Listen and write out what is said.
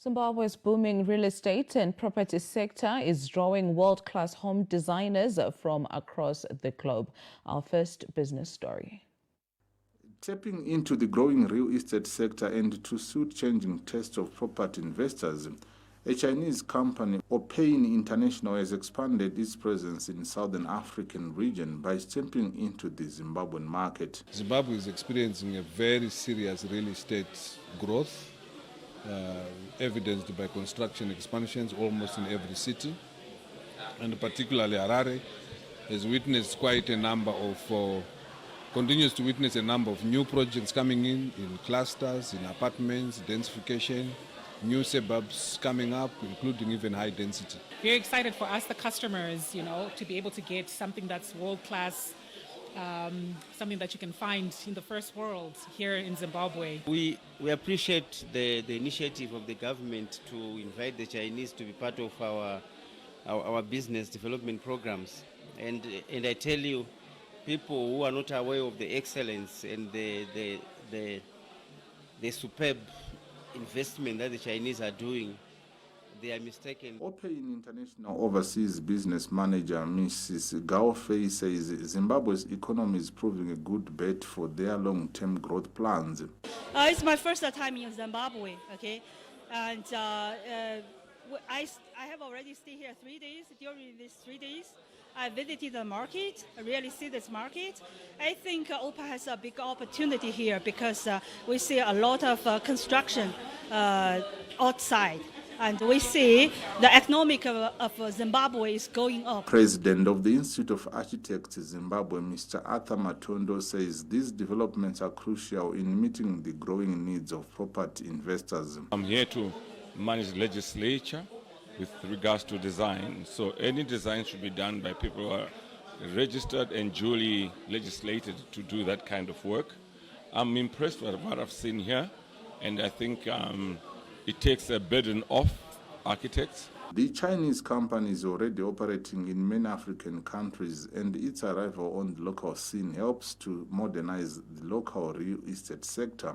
Zimbabwe's booming real estate and property sector is drawing world-class home designers from across the globe. Our first business story. Tapping into the growing real estate sector and to suit changing tastes of property investors, a Chinese company, Oppein International, has expanded its presence in the Southern African region by stepping into the Zimbabwean market. Zimbabwe is experiencing a very serious real estate growth, evidenced by construction expansions almost in every city, and particularly Harare has witnessed quite a number of continues to witness a number of new projects coming in clusters, in apartments, densification, new suburbs coming up, including even high density. Very excited for us, the customers, to be able to get something that's world-class, something that you can find in the first world here in Zimbabwe. We appreciate the initiative of the government to invite the Chinese to be part of our business development programs. And I tell you, people who are not aware of the excellence and the superb investment that the Chinese are doing, they are mistaken. Oppein International Overseas Business Manager Mrs. Gao Fei says Zimbabwe's economy is proving a good bet for their long-term growth plans. It's my first time in Zimbabwe, okay, and I have already stayed here 3 days. During these 3 days, I visited the market, I really see this market. I think Oppein has a big opportunity here because we see a lot of construction outside. And we see the economic of Zimbabwe is going up. President of the Institute of Architects Zimbabwe, Mr. Arthur Matondo, says these developments are crucial in meeting the growing needs of property investors. I'm here to manage legislature with regards to design. So any design should be done by people who are registered and duly legislated to do that kind of work. I'm impressed with what I've seen here, and I think it takes a burden off architects. The Chinese company is already operating in many African countries, and its arrival on the local scene helps to modernize the local real estate sector.